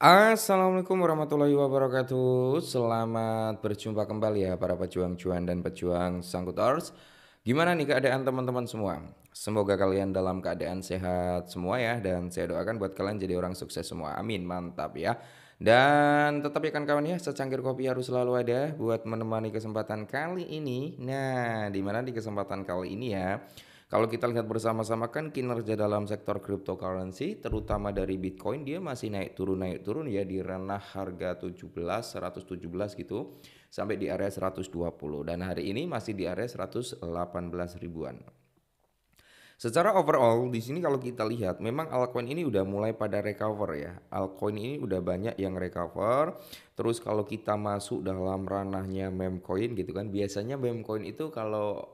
Assalamualaikum warahmatullahi wabarakatuh. Selamat berjumpa kembali ya para pejuang cuan dan pejuang sangkutors. Gimana nih keadaan teman-teman semua? Semoga kalian dalam keadaan sehat semua ya, dan saya doakan buat kalian jadi orang sukses semua. Amin, mantap ya. Dan tetap ya kan kawan ya, secangkir kopi harus selalu ada buat menemani kesempatan kali ini. Nah, dimana di kesempatan kali ini ya, kalau kita lihat bersama-sama kan kinerja dalam sektor cryptocurrency terutama dari Bitcoin dia masih naik turun ya di ranah harga 117 gitu sampai di area 120 dan hari ini masih di area 118 ribuan. Secara overall di sini kalau kita lihat memang altcoin ini udah mulai pada recover ya. Altcoin ini udah banyak yang recover. Terus kalau kita masuk dalam ranahnya meme coin gitu kan. Biasanya meme coin itu kalau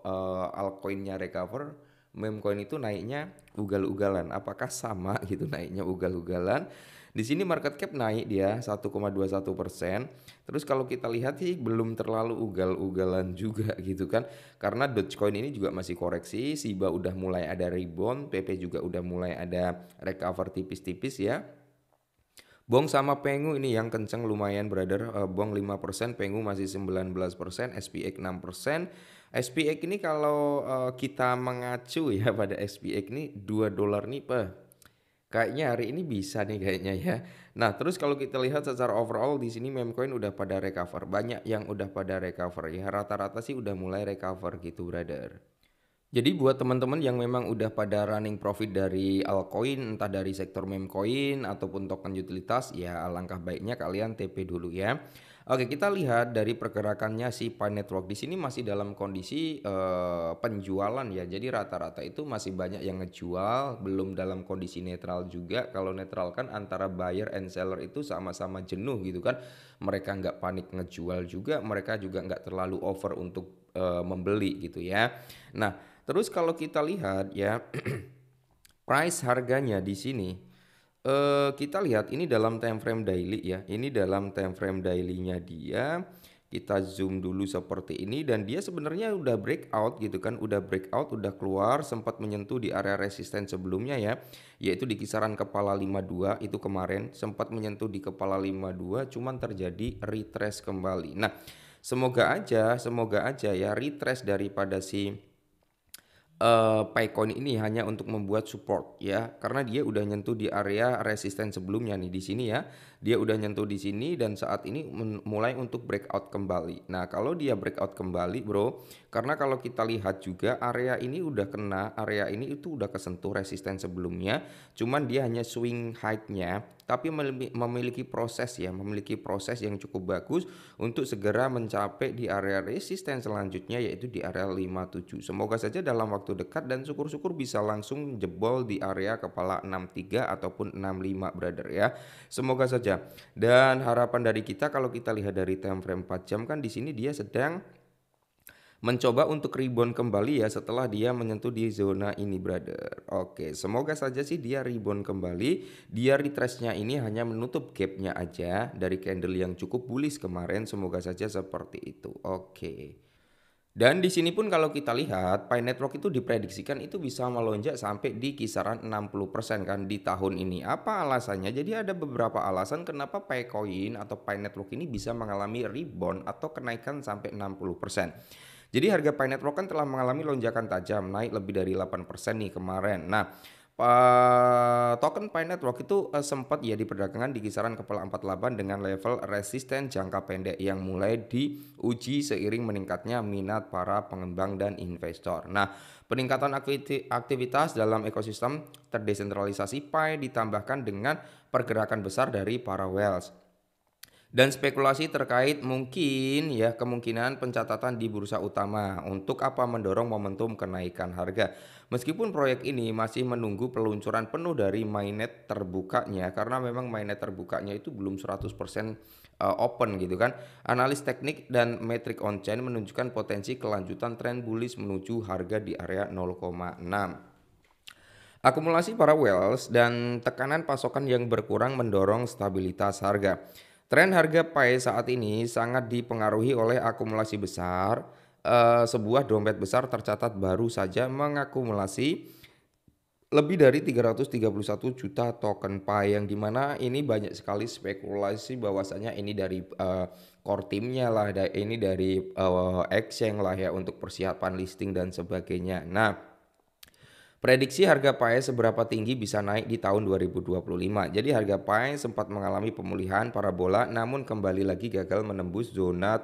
altcoinnya recover, meme coin itu naiknya ugal-ugalan. Apakah sama gitu naiknya ugal-ugalan? Di sini market cap naik dia 1,21%. Terus kalau kita lihat sih belum terlalu ugal-ugalan juga gitu kan. Karena Dogecoin ini juga masih koreksi, Shiba udah mulai ada rebound, PP juga udah mulai ada recover tipis-tipis ya. Bong sama Pengu ini yang kenceng lumayan brother. Bong 5%, Pengu masih 19%, SPX 6%. SPX ini kalau kita mengacu ya pada SPX ini $2 nih kayaknya hari ini bisa nih kayaknya ya. Nah, terus kalau kita lihat secara overall di sini meme coin udah pada recover. Banyak yang udah pada recover ya. Rata-rata sih udah mulai recover gitu, brother. Jadi buat teman-teman yang memang udah pada running profit dari altcoin, entah dari sektor meme coin ataupun token utilitas, ya alangkah baiknya kalian TP dulu ya. Oke, kita lihat dari pergerakannya si Pi Network di sini masih dalam kondisi penjualan ya. Jadi rata-rata itu masih banyak yang ngejual, belum dalam kondisi netral juga. Kalau netral kan antara buyer and seller itu sama-sama jenuh gitu kan. Mereka nggak panik ngejual juga, mereka juga nggak terlalu over untuk membeli gitu ya. Nah, terus kalau kita lihat ya, price harganya di sini kita lihat ini dalam time frame daily ya. Ini dalam time frame daily-nya dia. Kita zoom dulu seperti ini dan dia sebenarnya udah breakout gitu kan, udah breakout, udah keluar, sempat menyentuh di area resisten sebelumnya ya, yaitu di kisaran kepala 52 itu kemarin sempat menyentuh di kepala 52 cuman terjadi retrace kembali. Nah, semoga aja ya retrace daripada si Picoin ini hanya untuk membuat support ya, karena dia udah nyentuh di area resisten sebelumnya nih di sini ya. Dia udah nyentuh di sini dan saat ini mulai untuk breakout kembali. Nah, kalau dia breakout kembali, Bro, karena kalau kita lihat juga area ini udah kena, area ini itu udah kesentuh resisten sebelumnya, cuman dia hanya swing high-nya tapi memiliki proses ya, memiliki proses yang cukup bagus untuk segera mencapai di area resisten selanjutnya yaitu di area 57. Semoga saja dalam waktu dekat dan syukur-syukur bisa langsung jebol di area kepala 63 ataupun 65 brother ya. Semoga saja. Dan harapan dari kita kalau kita lihat dari time frame 4 jam kan di sini dia sedang mencoba untuk rebound kembali ya setelah dia menyentuh di zona ini brother. Oke, semoga saja sih dia rebound kembali. Dia retrace-nya ini hanya menutup gap-nya aja dari candle yang cukup bullish kemarin. Semoga saja seperti itu. Oke. Dan di sini pun kalau kita lihat Pi Network itu diprediksikan itu bisa melonjak sampai di kisaran 60% kan di tahun ini. Apa alasannya? Jadi ada beberapa alasan kenapa Pi Coin atau Pi Network ini bisa mengalami rebound atau kenaikan sampai 60%. Jadi harga Pi Network kan telah mengalami lonjakan tajam naik lebih dari 8% nih kemarin. Nah, token Pi Network itu sempat ya diperdagangkan di kisaran kepala 48 dengan level resisten jangka pendek yang mulai diuji seiring meningkatnya minat para pengembang dan investor. Nah, peningkatan aktivitas dalam ekosistem terdesentralisasi Pi ditambahkan dengan pergerakan besar dari para whales dan spekulasi terkait mungkin ya kemungkinan pencatatan di bursa utama untuk apa mendorong momentum kenaikan harga. Meskipun proyek ini masih menunggu peluncuran penuh dari mainnet terbukanya karena memang mainnet terbukanya itu belum 100% open gitu kan. Analis teknik dan metrik on-chain menunjukkan potensi kelanjutan tren bullish menuju harga di area 0,6. Akumulasi para whales dan tekanan pasokan yang berkurang mendorong stabilitas harga. Tren harga PAI saat ini sangat dipengaruhi oleh akumulasi besar. Sebuah dompet besar tercatat baru saja mengakumulasi lebih dari 331 juta token Pi, yang dimana ini banyak sekali spekulasi bahwasanya ini dari core timnya lah, ini dari exchange lah ya untuk persiapan listing dan sebagainya. Nah, prediksi harga Pi seberapa tinggi bisa naik di tahun 2025. Jadi harga Pi sempat mengalami pemulihan parabola, namun kembali lagi gagal menembus zona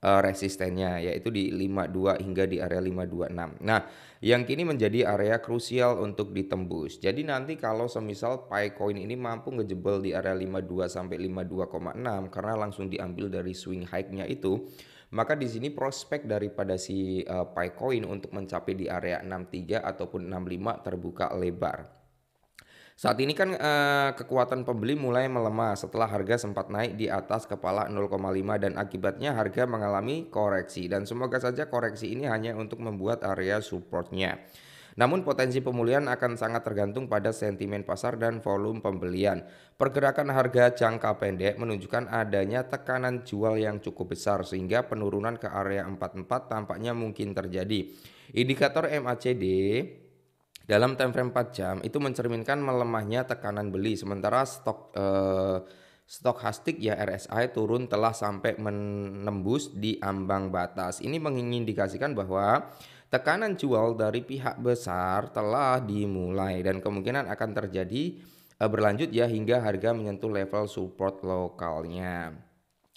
resistennya, yaitu di 52 hingga di area 526. Nah, yang kini menjadi area krusial untuk ditembus. Jadi nanti kalau semisal Picoin ini mampu ngejebol di area 52 sampai 52,6 karena langsung diambil dari swing high-nya itu, maka di sini prospek daripada si Picoin untuk mencapai di area 63 ataupun 65 terbuka lebar. Saat ini kan kekuatan pembeli mulai melemah setelah harga sempat naik di atas kepala 0,5 dan akibatnya harga mengalami koreksi, dan semoga saja koreksi ini hanya untuk membuat area supportnya. Namun potensi pemulihan akan sangat tergantung pada sentimen pasar dan volume pembelian. Pergerakan harga jangka pendek menunjukkan adanya tekanan jual yang cukup besar sehingga penurunan ke area 44 tampaknya mungkin terjadi. Indikator MACD dalam time frame 4 jam itu mencerminkan melemahnya tekanan beli, sementara stokastik ya RSI turun telah sampai menembus di ambang batas. Ini mengindikasikan bahwa tekanan jual dari pihak besar telah dimulai dan kemungkinan akan terjadi berlanjut ya hingga harga menyentuh level support lokalnya.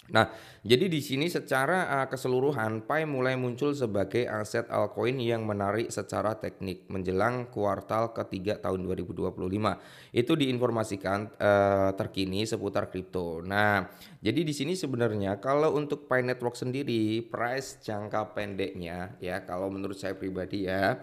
Nah, jadi di sini secara keseluruhan Pi mulai muncul sebagai aset altcoin yang menarik secara teknik menjelang kuartal ketiga tahun 2025. Itu diinformasikan terkini seputar kripto. Nah, jadi di sini sebenarnya kalau untuk Pi Network sendiri price jangka pendeknya ya, kalau menurut saya pribadi ya,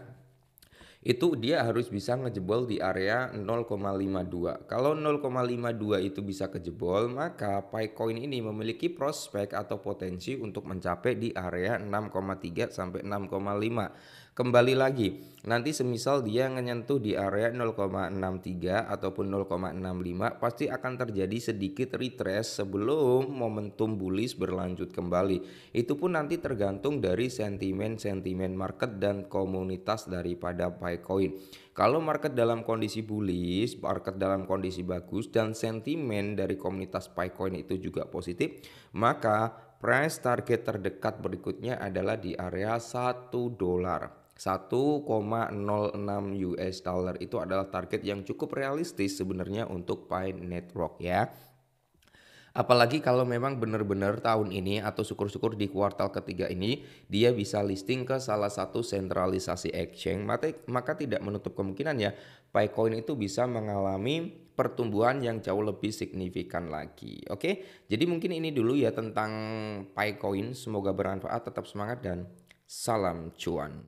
itu dia harus bisa ngejebol di area 0,52. Kalau 0,52 itu bisa kejebol, maka Picoin ini memiliki prospek atau potensi untuk mencapai di area 6,3 sampai 6,5. Kembali lagi, nanti semisal dia menyentuh di area 0,63 ataupun 0,65, pasti akan terjadi sedikit retrace sebelum momentum bullish berlanjut kembali. Itu pun nanti tergantung dari sentimen market dan komunitas daripada Picoin. Kalau market dalam kondisi bullish, market dalam kondisi bagus, dan sentimen dari komunitas Picoin itu juga positif, maka price target terdekat berikutnya adalah di area $1. 1,06 US dollar itu adalah target yang cukup realistis sebenarnya untuk Pi Network ya. Apalagi kalau memang benar-benar tahun ini atau syukur-syukur di kuartal ketiga ini dia bisa listing ke salah satu sentralisasi exchange, maka tidak menutup kemungkinan ya Picoin itu bisa mengalami pertumbuhan yang jauh lebih signifikan lagi. Oke, jadi mungkin ini dulu ya tentang Picoin. Semoga bermanfaat, tetap semangat dan salam cuan.